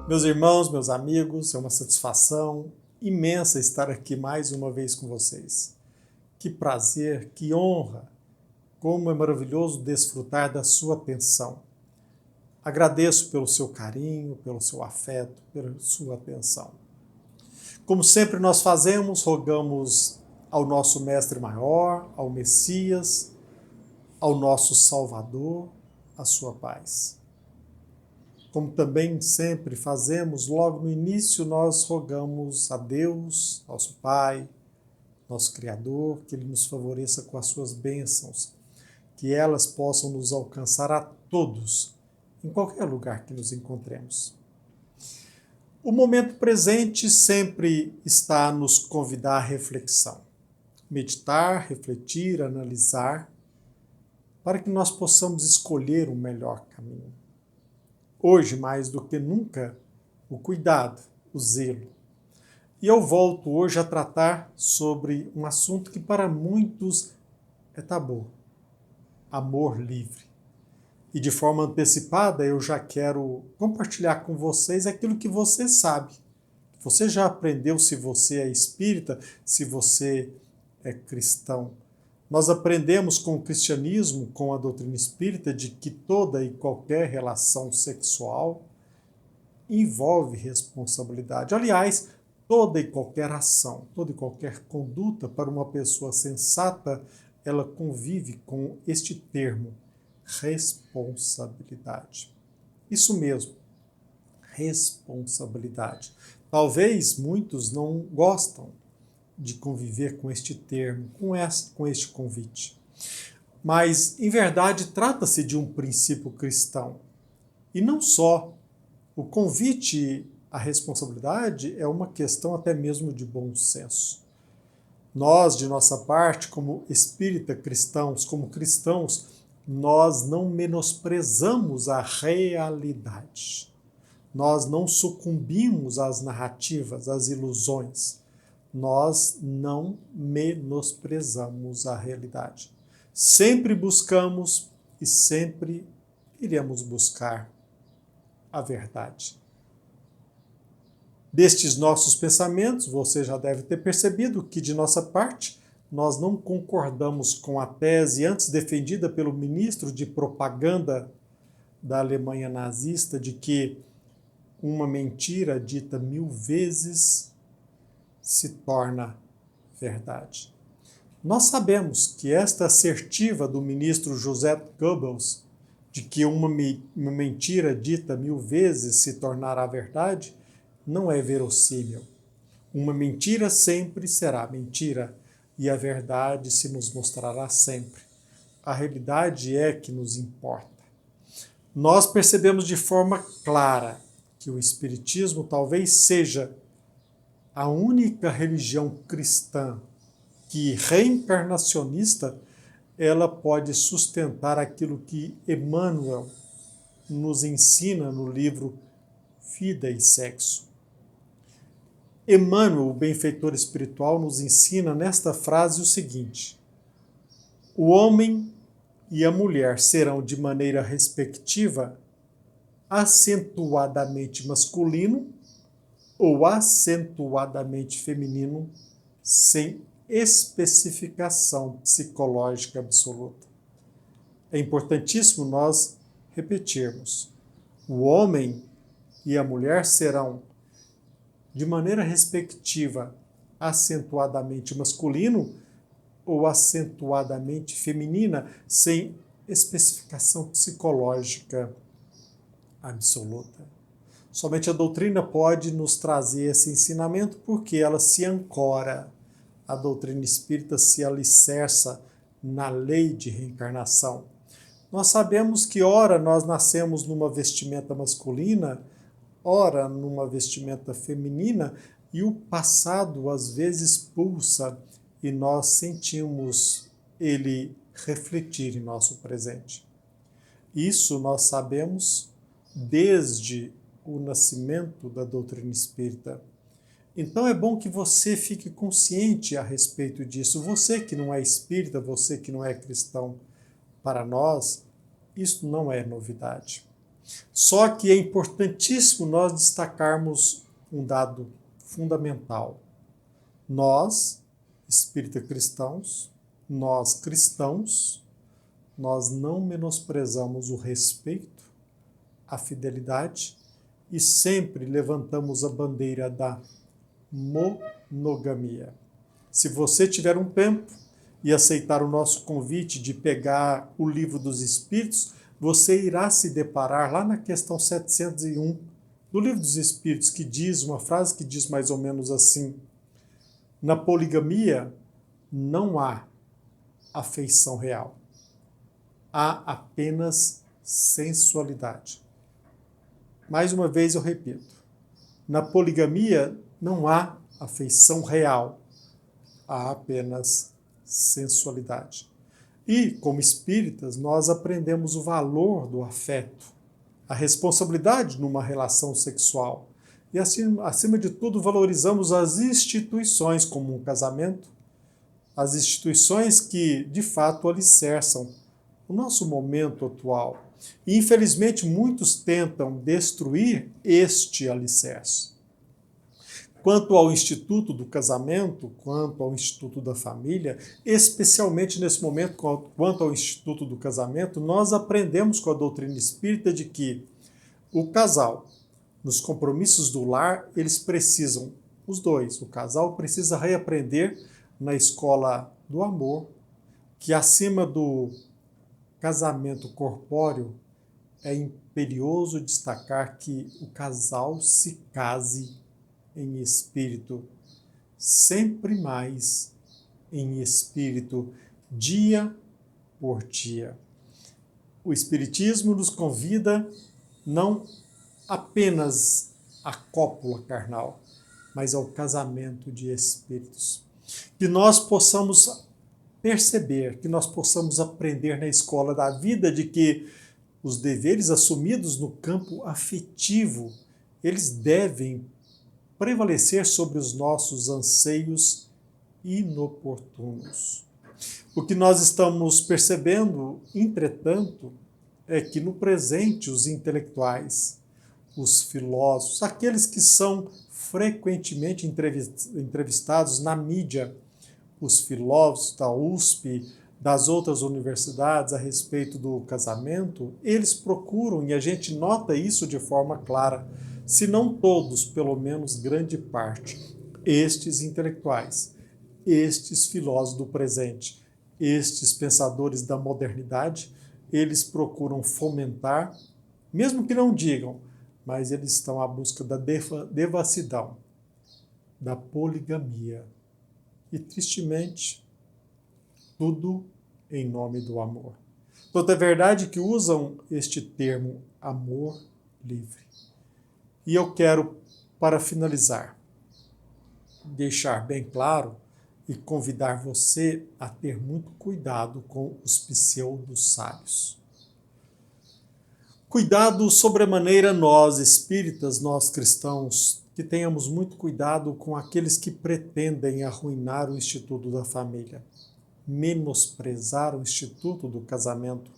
Meus irmãos, meus amigos, é uma satisfação imensa estar aqui mais uma vez com vocês. Que prazer, que honra, como é maravilhoso desfrutar da sua atenção. Agradeço pelo seu carinho, pelo seu afeto, pela sua atenção. Como sempre nós fazemos, rogamos ao nosso Mestre Maior, ao Messias, ao nosso Salvador, a sua paz. Como também sempre fazemos, logo no início nós rogamos a Deus, nosso Pai, nosso Criador, que Ele nos favoreça com as suas bênçãos, que elas possam nos alcançar a todos, em qualquer lugar que nos encontremos. O momento presente sempre está a nos convidar à reflexão, meditar, refletir, analisar, para que nós possamos escolher o melhor caminho. Hoje, mais do que nunca, o cuidado, o zelo. E eu volto hoje a tratar sobre um assunto que para muitos é tabu: amor livre. E de forma antecipada eu já quero compartilhar com vocês aquilo que você sabe. Você já aprendeu, se você é espírita, se você é cristão. Nós aprendemos com o cristianismo, com a doutrina espírita, de que toda e qualquer relação sexual envolve responsabilidade. Aliás, toda e qualquer ação, toda e qualquer conduta para uma pessoa sensata, ela convive com este termo, responsabilidade. Isso mesmo, responsabilidade. Talvez muitos não gostam de conviver com este termo, com este convite. Mas, em verdade, trata-se de um princípio cristão. E não só. O convite à responsabilidade é uma questão até mesmo de bom senso. Nós, de nossa parte, como espírita cristãos, como cristãos, nós não menosprezamos a realidade. Nós não sucumbimos às narrativas, às ilusões. Nós não menosprezamos a realidade. Sempre buscamos e sempre iremos buscar a verdade. Destes nossos pensamentos, você já deve ter percebido que, de nossa parte, nós não concordamos com a tese antes defendida pelo ministro de propaganda da Alemanha nazista de que uma mentira dita 1000 vezes se torna verdade. Nós sabemos que esta assertiva do ministro Joseph Goebbels, de que uma mentira dita 1000 vezes se tornará verdade, não é verossímil. Uma mentira sempre será mentira e a verdade se nos mostrará sempre. A realidade é que nos importa. Nós percebemos de forma clara que o Espiritismo talvez seja a única religião cristã que, reencarnacionista, ela pode sustentar aquilo que Emmanuel nos ensina no livro Vida e Sexo. Emmanuel, o benfeitor espiritual, nos ensina nesta frase o seguinte: o homem e a mulher serão, de maneira respectiva, acentuadamente masculino ou acentuadamente feminino, sem especificação psicológica absoluta. É importantíssimo nós repetirmos: o homem e a mulher serão, de maneira respectiva, acentuadamente masculino ou acentuadamente feminina, sem especificação psicológica absoluta. Somente a doutrina pode nos trazer esse ensinamento porque ela se ancora, a doutrina espírita se alicerça na lei de reencarnação. Nós sabemos que ora nós nascemos numa vestimenta masculina, ora numa vestimenta feminina, e o passado às vezes pulsa e nós sentimos ele refletir em nosso presente. Isso nós sabemos desde o nascimento da doutrina espírita. Então é bom que você fique consciente a respeito disso. Você que não é espírita, você que não é cristão, para nós, isso não é novidade. Só que é importantíssimo nós destacarmos um dado fundamental. Nós, espírita cristãos, nós cristãos, nós não menosprezamos o respeito, a fidelidade e sempre levantamos a bandeira da monogamia. Se você tiver um tempo e aceitar o nosso convite de pegar o Livro dos Espíritos, você irá se deparar lá na questão 701 do Livro dos Espíritos, que diz uma frase que diz mais ou menos assim: na poligamia não há afeição real, há apenas sensualidade. Mais uma vez eu repito, na poligamia não há afeição real, há apenas sensualidade. E, como espíritas, nós aprendemos o valor do afeto, a responsabilidade numa relação sexual. E, acima de tudo, valorizamos as instituições, como um casamento, as instituições que, de fato, alicerçam o nosso momento atual. E, infelizmente, muitos tentam destruir este alicerce. Quanto ao Instituto do Casamento, quanto ao Instituto da Família, especialmente nesse momento, quanto ao Instituto do Casamento, nós aprendemos com a doutrina espírita de que o casal, nos compromissos do lar, eles precisam, os dois, o casal precisa reaprender na escola do amor, que acima do casamento corpóreo, é imperioso destacar que o casal se case em espírito, sempre mais em espírito, dia por dia. O Espiritismo nos convida não apenas à cópula carnal, mas ao casamento de espíritos. Que nós possamos perceber, que nós possamos aprender na escola da vida de que os deveres assumidos no campo afetivo, eles devem prevalecer sobre os nossos anseios inoportunos. O que nós estamos percebendo, entretanto, é que no presente os intelectuais, os filósofos, aqueles que são frequentemente entrevistados na mídia, os filósofos da USP, das outras universidades a respeito do casamento, eles procuram, e a gente nota isso de forma clara, se não todos, pelo menos grande parte, estes intelectuais, estes filósofos do presente, estes pensadores da modernidade, eles procuram fomentar, mesmo que não digam, mas eles estão à busca da devassidão, da poligamia. E, tristemente, tudo em nome do amor. Tanto é verdade que usam este termo amor livre. E eu quero, para finalizar, deixar bem claro e convidar você a ter muito cuidado com os pseudos sábios. Cuidado sobremaneira nós espíritas, nós cristãos, que tenhamos muito cuidado com aqueles que pretendem arruinar o Instituto da Família, menosprezar o Instituto do Casamento.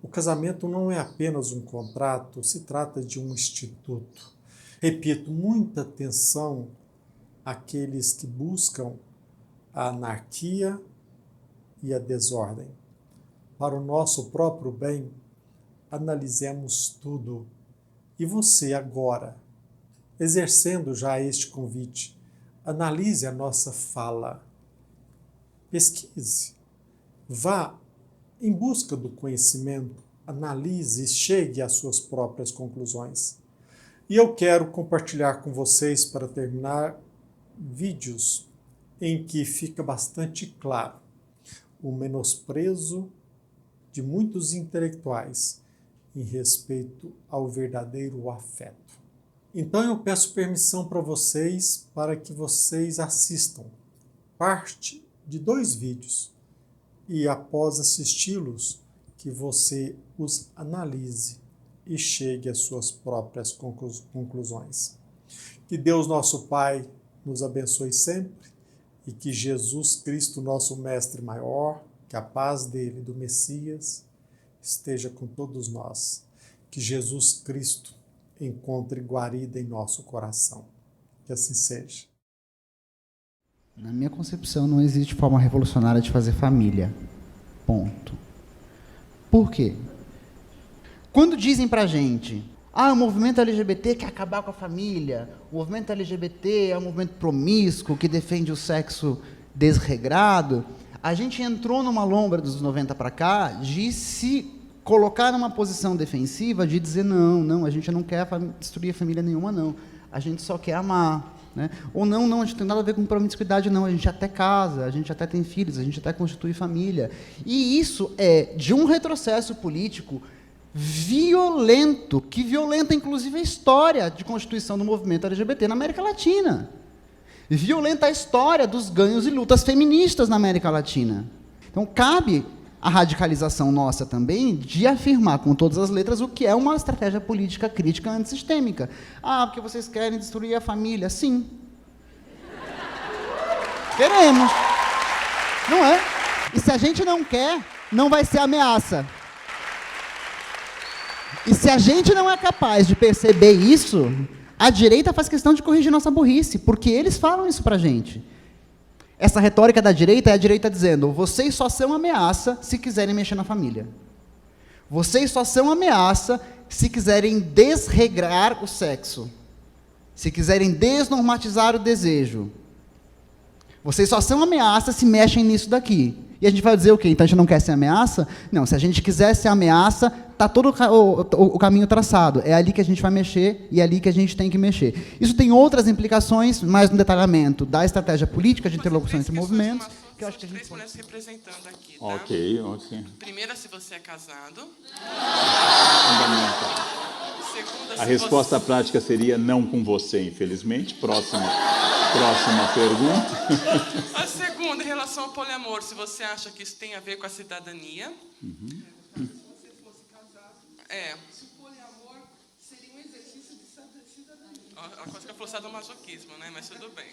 O casamento não é apenas um contrato, se trata de um instituto. Repito, muita atenção àqueles que buscam a anarquia e a desordem. Para o nosso próprio bem, analisemos tudo. E você agora, exercendo já este convite, analise a nossa fala. Pesquise. Vá em busca do conhecimento, analise e chegue às suas próprias conclusões. E eu quero compartilhar com vocês, para terminar, vídeos em que fica bastante claro o menosprezo de muitos intelectuais em respeito ao verdadeiro afeto. Então eu peço permissão para vocês para que vocês assistam parte de 2 vídeos e após assisti-los, que você os analise e chegue às suas próprias conclusões. Que Deus nosso Pai nos abençoe sempre e que Jesus Cristo, nosso Mestre maior, que a paz dele, do Messias, esteja com todos nós. que Jesus Cristo encontre guarida em nosso coração. Que assim seja. Na minha concepção, não existe forma revolucionária de fazer família. Ponto. Por quê? Quando dizem pra gente, o movimento LGBT quer acabar com a família, o movimento LGBT é um movimento promíscuo que defende o sexo desregrado, a gente entrou numa lombra dos 90 para cá de se colocar numa posição defensiva de dizer não, a gente não quer destruir a família nenhuma, não. A gente só quer amar. Né? Ou não, a gente não tem nada a ver com promiscuidade, não. A gente até casa, a gente até tem filhos, a gente até constitui família. E isso é de um retrocesso político violento, que violenta inclusive a história de constituição do movimento LGBT na América Latina. Violenta a história dos ganhos e lutas feministas na América Latina. Então, cabe a radicalização nossa também de afirmar com todas as letras o que é uma estratégia política crítica antissistêmica. Porque vocês querem destruir a família. Sim. Queremos. Não é? E se a gente não quer, não vai ser ameaça. E se a gente não é capaz de perceber isso, a direita faz questão de corrigir nossa burrice, porque eles falam isso pra gente. Essa retórica da direita é a direita dizendo: vocês só são ameaça se quiserem mexer na família. Vocês só são ameaça se quiserem desregrar o sexo. Se quiserem desnormatizar o desejo. Vocês só são ameaça se mexem nisso daqui. E a gente vai dizer o quê? Então a gente não quer ser ameaça? Não, se a gente quiser ser ameaça, está todo o caminho traçado. É ali que a gente vai mexer e é ali que a gente tem que mexer. Isso tem outras implicações, mais no detalhamento da estratégia política de interlocução entre movimentos, que eu acho que a gente três mulheres representando aqui, tá? Ok. Primeira, se você é casado. Segunda, A resposta prática seria não com você, infelizmente. Próxima pergunta. A segunda, em relação ao poliamor, se você acha que isso tem a ver com a cidadania. Se você fosse casado, se o poliamor seria um exercício de cidadania. A coisa que eu falei sadomasoquismo, né? Mas tudo bem.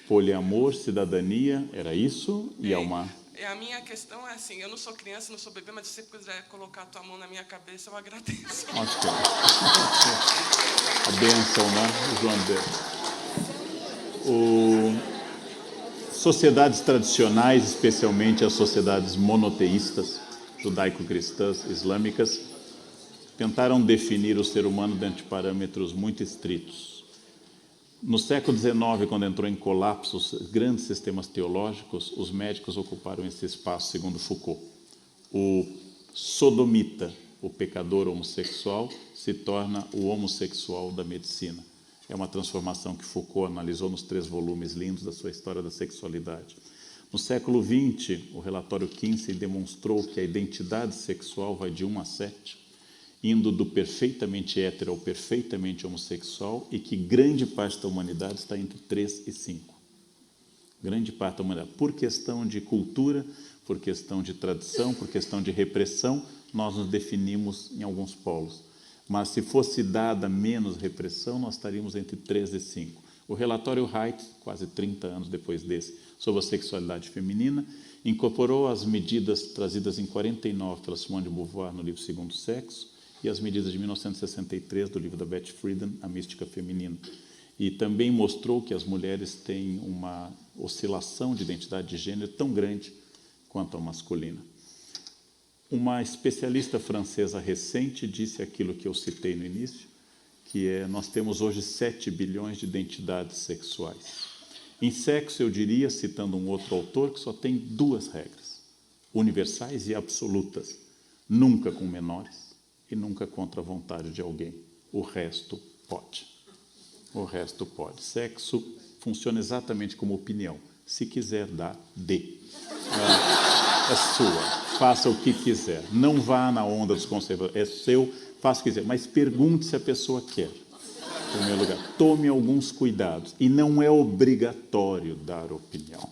Poliamor, cidadania, era isso? E é uma... A minha questão é assim, eu não sou criança, não sou bebê, mas se você quiser colocar a tua mão na minha cabeça, eu agradeço. Ok. A bênção, né, João Deus? Sociedades tradicionais, especialmente as sociedades monoteístas, judaico-cristãs, islâmicas, tentaram definir o ser humano dentro de parâmetros muito estritos. No século XIX, quando entrou em colapso os grandes sistemas teológicos, os médicos ocuparam esse espaço, segundo Foucault. O sodomita, o pecador homossexual, se torna o homossexual da medicina. É uma transformação que Foucault analisou nos 3 volumes lindos da sua história da sexualidade. No século XX, o relatório Kinsey demonstrou que a identidade sexual vai de 1 a 7, indo do perfeitamente hétero ao perfeitamente homossexual, e que grande parte da humanidade está entre 3 e 5. Grande parte da humanidade. Por questão de cultura, por questão de tradição, por questão de repressão, nós nos definimos em alguns polos. Mas se fosse dada menos repressão, nós estaríamos entre 3 e 5. O relatório Haidt, quase 30 anos depois desse, sobre a sexualidade feminina, incorporou as medidas trazidas em 49 pela Simone de Beauvoir no livro Segundo Sexo, e as medidas de 1963 do livro da Betty Friedan, A Mística Feminina. E também mostrou que as mulheres têm uma oscilação de identidade de gênero tão grande quanto a masculina. Uma especialista francesa recente disse aquilo que eu citei no início, que nós temos hoje 7 bilhões de identidades sexuais. Em sexo, eu diria, citando um outro autor, que só tem 2 regras, universais e absolutas: nunca com menores e nunca contra a vontade de alguém. O resto pode. O resto pode. Sexo funciona exatamente como opinião. Se quiser dar, dê. É sua. Faça o que quiser. Não vá na onda dos conservadores. É seu, faça o que quiser. Mas pergunte se a pessoa quer. Em primeiro lugar, tome alguns cuidados. E não é obrigatório dar opinião.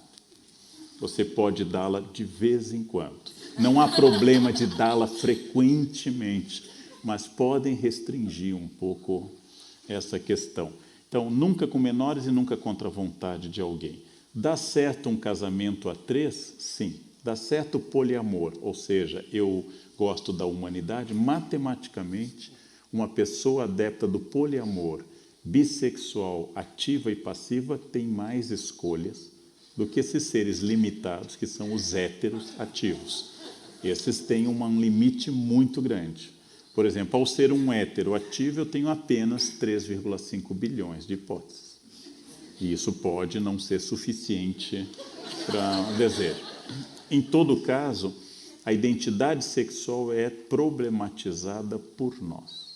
Você pode dá-la de vez em quando. Não há problema de dá-la frequentemente, mas podem restringir um pouco essa questão. Então, nunca com menores e nunca contra a vontade de alguém. Dá certo um casamento a 3? Sim. Dá certo o poliamor, ou seja, eu gosto da humanidade, matematicamente, uma pessoa adepta do poliamor, bissexual, ativa e passiva, tem mais escolhas do que esses seres limitados, que são os héteros ativos. Esses têm um limite muito grande. Por exemplo, ao ser um hétero ativo, eu tenho apenas 3,5 bilhões de hipóteses. E isso pode não ser suficiente para um desejo. Em todo caso, a identidade sexual é problematizada por nós.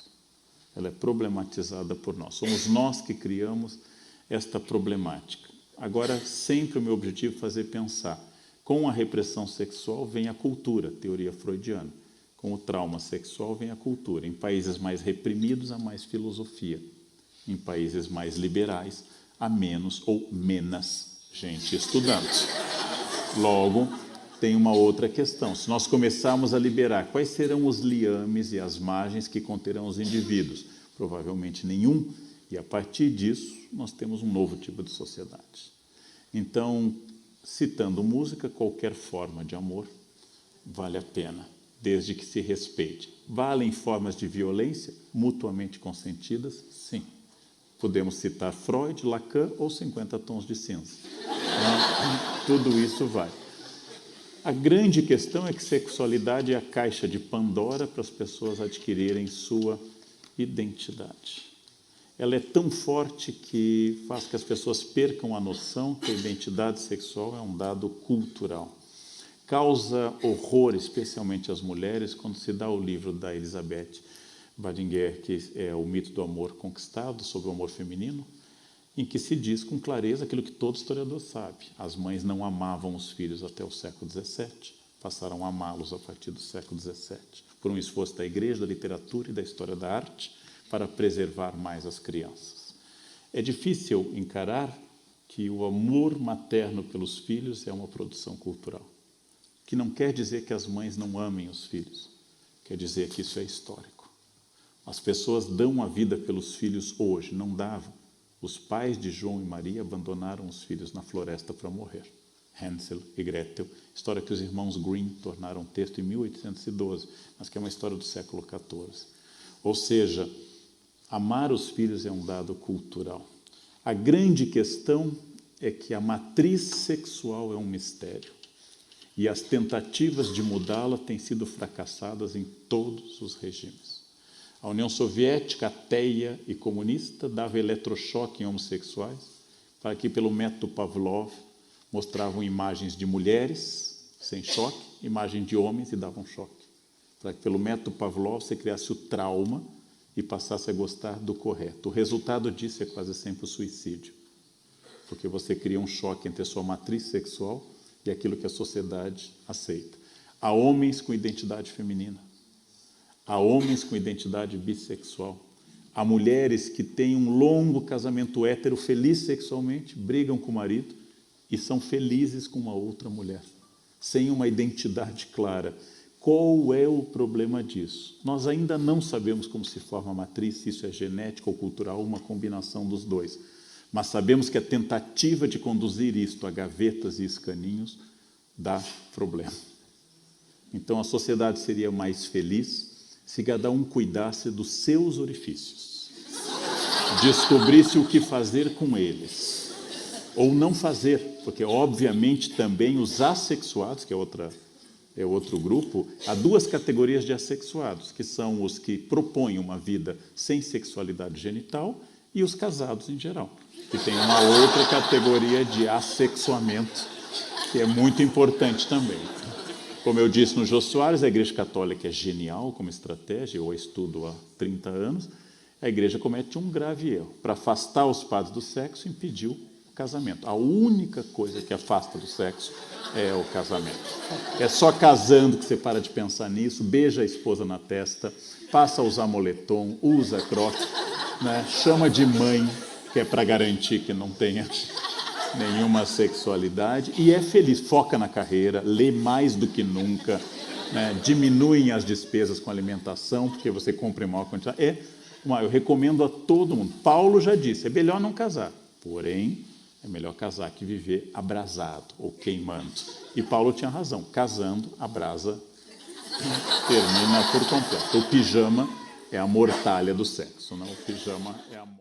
Ela é problematizada por nós. Somos nós que criamos esta problemática. Agora, sempre o meu objetivo é fazer pensar. Com a repressão sexual vem a cultura, teoria freudiana. Com o trauma sexual vem a cultura. Em países mais reprimidos, há mais filosofia. Em países mais liberais, há menos ou menos gente estudando. Logo, tem uma outra questão. Se nós começarmos a liberar, quais serão os liames e as margens que conterão os indivíduos? Provavelmente nenhum. E a partir disso, nós temos um novo tipo de sociedade. Então, citando música, qualquer forma de amor vale a pena, desde que se respeite. Valem formas de violência mutuamente consentidas? Sim. Podemos citar Freud, Lacan ou 50 Tons de Cinza. Tudo isso vai. A grande questão é que sexualidade é a caixa de Pandora para as pessoas adquirirem sua identidade. Ela é tão forte que faz que as pessoas percam a noção que a identidade sexual é um dado cultural. Causa horror, especialmente às mulheres, quando se dá o livro da Elizabeth Badinger, que é O Mito do Amor Conquistado, sobre o amor feminino, em que se diz com clareza aquilo que todo historiador sabe. As mães não amavam os filhos até o século XVII, passaram a amá-los a partir do século XVII, por um esforço da igreja, da literatura e da história da arte, para preservar mais as crianças. É difícil encarar que o amor materno pelos filhos é uma produção cultural, que não quer dizer que as mães não amem os filhos, quer dizer que isso é histórico. As pessoas dão a vida pelos filhos hoje, não davam. Os pais de João e Maria abandonaram os filhos na floresta para morrer. Hansel e Gretel, história que os irmãos Grimm tornaram texto em 1812, mas que é uma história do século XIV. Ou seja, amar os filhos é um dado cultural. A grande questão é que a matriz sexual é um mistério. E as tentativas de mudá-la têm sido fracassadas em todos os regimes. A União Soviética, ateia e comunista, dava eletrochoque em homossexuais, para que, pelo método Pavlov, mostravam imagens de mulheres sem choque, imagem de homens e davam choque. Para que, pelo método Pavlov, você criasse o trauma e passasse a gostar do correto. O resultado disso é quase sempre o suicídio, porque você cria um choque entre a sua matriz sexual e aquilo que a sociedade aceita. Há homens com identidade feminina, há homens com identidade bissexual, há mulheres que têm um longo casamento hétero, feliz sexualmente, brigam com o marido e são felizes com uma outra mulher, sem uma identidade clara. Qual é o problema disso? Nós ainda não sabemos como se forma a matriz, se isso é genético ou cultural, uma combinação dos dois. Mas sabemos que a tentativa de conduzir isto a gavetas e escaninhos dá problema. Então a sociedade seria mais feliz se cada um cuidasse dos seus orifícios, descobrisse o que fazer com eles, ou não fazer, porque obviamente também os assexuados, que é outro grupo, há duas categorias de assexuados, que são os que propõem uma vida sem sexualidade genital e os casados em geral, que tem uma outra categoria de assexuamento, que é muito importante também. Como eu disse no Jô Soares, a Igreja Católica é genial como estratégia, eu a estudo há 30 anos, a Igreja comete um grave erro. Para afastar os padres do sexo, impediu o casamento. A única coisa que afasta do sexo é o casamento. É só casando que você para de pensar nisso, beija a esposa na testa, passa a usar moletom, usa croque, né? Chama de mãe, que é para garantir que não tenha nenhuma sexualidade, e é feliz, foca na carreira, lê mais do que nunca, né? Diminuem as despesas com alimentação, porque você compra em maior quantidade. Eu recomendo a todo mundo. Paulo já disse, é melhor não casar, porém, É melhor casar que viver abrasado ou queimando. E Paulo tinha razão. Casando, a brasa termina por completo. O pijama é a mortalha do sexo, não? O pijama é a